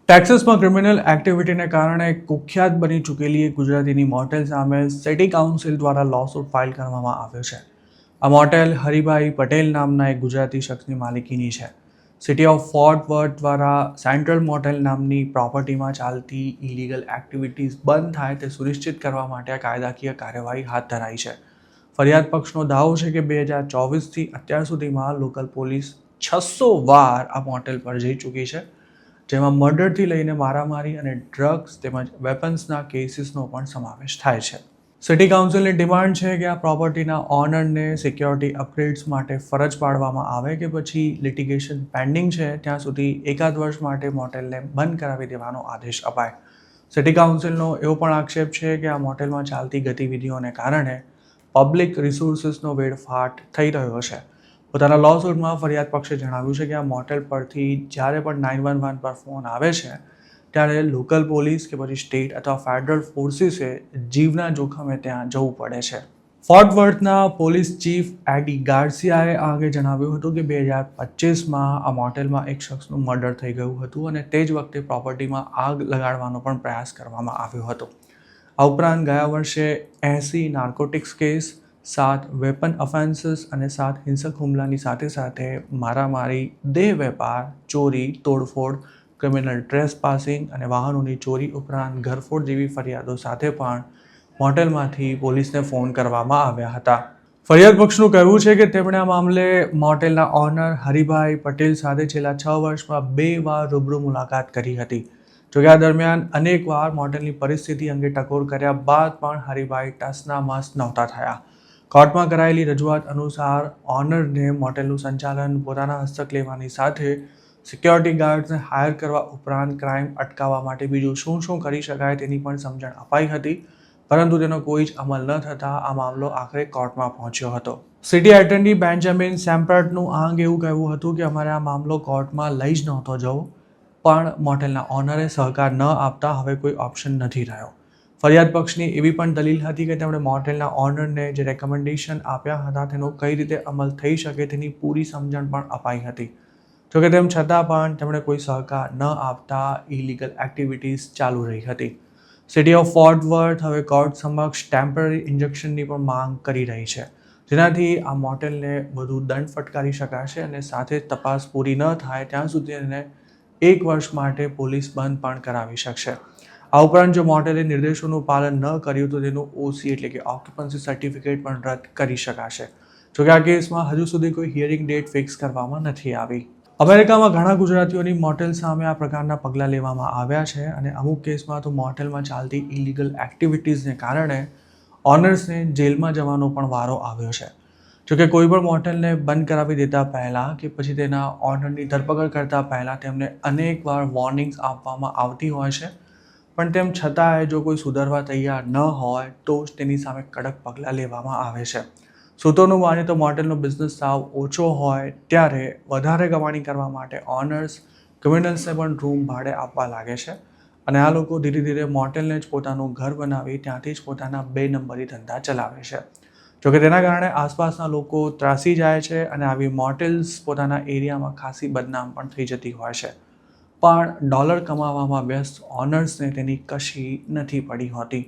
ટેક્સાસમાં criminal એક્ટિવિટીને કારણે કુખ્યાત બની ચૂકેલી એક ગુજરાતીની મોટેલ સામે સિટી કાઉન્સિલ દ્વારા લોસૂટ ફાઇલ કરવામાં આવ્યો છે. આ મોટેલ હરિભાઈ પટેલ નામના એક ગુજરાતી શખ્સની માલિકીની છે. સિટી ઓફ ફોર્ટ વર્થ દ્વારા સેન્ટ્રલ મોટેલ નામની પ્રોપર્ટીમાં ચાલતી ઇલીગલ એક્ટિવિટીઝ બંધ થાય તે સુનિશ્ચિત કરવા માટે આ કાયદાકીય કાર્યવાહી હાથ ધરાઈ છે. ફરિયાદ પક્ષનો દાવો છે કે 2024થી અત્યાર સુધીમાં લોકલ પોલીસ 600 વાર આ મોટેલ પર જઈ ચૂકી છે, જેમાં મર્ડરથી લઈને મારામારી અને ડ્રગ્સ તેમજ વેપન્સના કેસીસનો પણ સમાવેશ થાય છે. સિટી કાઉન્સિલની ડિમાન્ડ છે કે આ પ્રોપર્ટીના ઓનરને સિક્યોરિટી અપગ્રેડ્સ માટે ફરજ પાડવામાં આવે કે પછી લિટિગેશન પેન્ડિંગ છે ત્યાં સુધી એકાદ વર્ષ માટે મોટેલને બંધ કરાવી દેવાનો આદેશ અપાય. સિટી કાઉન્સિલનો એવો પણ આક્ષેપ છે કે આ મોટેલમાં ચાલતી ગતિવિધિઓને કારણે પબ્લિક રિસોર્સિસનો વેડફાટ થઈ રહ્યો છે. પોતાના લોસૂટમાં ફરિયાદ પક્ષે જણાવ્યું છે કે આ મોટેલ પરથી જ્યારે પણ 911 પર ફોન આવે છે ત્યારે લોકલ પોલીસ કે પછી સ્ટેટ અથવા ફેડરલ ફોર્સિસે જીવના જોખમે ત્યાં જવું પડે છે. ફોર્ટ વર્થના પોલીસ ચીફ એડી ગાર્સિયાએ આ અંગે જણાવ્યું હતું કે 2025માં આ મોટેલમાં એક શખ્સનું મર્ડર થઈ ગયું હતું અને તે જ વખતે પ્રોપર્ટીમાં આગ લગાડવાનો પણ પ્રયાસ કરવામાં આવ્યો હતો. આ ઉપરાંત ગયા વર્ષે 80 નાર્કોટિક્સ કેસ, 7 વેપન ઓફેન્સીસ અને 7 હિંસક હુમલાની સાથે મારામારી, દેહ વેપાર, ચોરી, તોડફોડ, ક્રિમિનલ ટ્રેસપાસિંગ અને વાહનોની ચોરી ઉપરાંત ઘરફોડ જેવી ફરિયાદો સાથે પણ મોટેલમાંથી પોલીસને ફોન કરવામાં આવ્યા હતા. ફરિયાદ પક્ષનું કહેવું છે કે તેમણે આ મામલે મોટેલના ઓનર હરિભાઈ પટેલ સાથે છેલ્લા 6 વર્ષમાં 2 વાર રૂબરૂ મુલાકાત કરી હતી. જોકે આ દરમિયાન અનેક વાર મોટેલની પરિસ્થિતિ અંગે ટકોર કર્યા બાદ પણ હરિભાઈ ટસના મસ નહોતા થયા. કોર્ટમાં કરાયેલી રજૂઆત અનુસાર ઓનરને મોટેલનું સંચાલન પોતાના હસ્તક લેવાની સાથે સિક્યોરિટી ગાર્ડ્સને હાયર કરવા ઉપરાંત ક્રાઇમ અટકાવવા માટે બીજું શું કરી શકાય તેની પણ સમજણ અપાઈ હતી, પરંતુ તેનો કોઈ જ અમલ ન થતાં આ મામલો આખરે કોર્ટમાં પહોંચ્યો હતો. સિટી એટર્ની બેન્જામિન સેમ્પર્ટનું આ અંગે એવું કહેવું હતું કે અમારે આ મામલો કોર્ટમાં લઈ જ નહોતો જવો, પણ મોટેલના ઓનરે સહકાર ન આપતા હવે કોઈ ઓપ્શન નથી રહ્યો. ફરિયાદ પક્ષની એવી પણ દલીલ હતી કે તેમણે મોટેલના ઓનરને જે રેકમેન્ડેશન આપ્યા હતા તેનો કઈ રીતે અમલ થઈ શકે તેની પૂરી સમજણ પણ અપાઈ હતી. જોકે તેમ છતાં પણ તેમણે કોઈ સહકાર ન આપતા ઇલીગલ એક્ટિવિટીઝ ચાલુ રહી હતી. સિટી ઓફ ફોર્ટ વર્થ હવે કોર્ટ સમક્ષ ટેમ્પરરી ઇન્જેક્શનની પણ માંગ કરી રહી છે, જેનાથી આ મોટેલને વધુ દંડ ફટકારી શકાશે અને સાથે તપાસ પૂરી ન થાય ત્યાં સુધી તેને 1 વર્ષ માટે પોલીસ બંધ પણ કરાવી શકશે. આ ઉપરાંત જો મોટેલે નિર્દેશોનું પાલન ન કર્યું તો તેનું ઓસી એટલે કે ઓક્યુપન્સી સર્ટિફિકેટ પણ રદ કરી શકાશે. જોકે આ કેસમાં હજુ સુધી કોઈ હિયરિંગ ડેટ ફિક્સ કરવામાં નથી આવી. અમેરિકામાં ઘણા ગુજરાતીઓની મોટેલ સામે આ પ્રકારના પગલાં લેવામાં આવ્યા છે અને અમુક કેસમાં તો મોટેલમાં ચાલતી ઇલીગલ એક્ટિવિટીઝને કારણે ઓનર્સને જેલમાં જવાનો પણ વારો આવ્યો છે. જોકે કોઈ પણ મોટેલને બંધ કરાવી દેતા પહેલાં કે પછી તેના ઓનરની ધરપકડ કરતા પહેલાં તેમને અનેકવાર વોર્નિંગ્સ આપવામાં આવતી હોય છે, પણ તેમ છતાંય જો કોઈ સુધારવા તૈયાર ન હોય તો જ તેની સામે કડક પગલાં લેવામાં આવે છે. સૂત્રોનું માનીએ તો મોટેલનો બિઝનેસ સાવ ઓછો હોય ત્યારે વધારે કમાણી કરવા માટે ઓનર્સ ક્રિમિનલ્સને પણ રૂમ ભાડે આપવા લાગે છે અને આ લોકો ધીરે ધીરે મોટેલને જ પોતાનું ઘર બનાવી ત્યાંથી જ પોતાના 2 નંબરી ધંધા ચલાવે છે. જોકે તેના કારણે આસપાસના લોકો ત્રાસી જાય છે અને આવી મોટેલ્સ પોતાના એરિયામાં ખાસી બદનામ પણ થઈ જતી હોય છે, પણ ડોલર કમાવામાં વ્યસ્ત ઓનર્સને તેની કશી નથી પડી હોતી.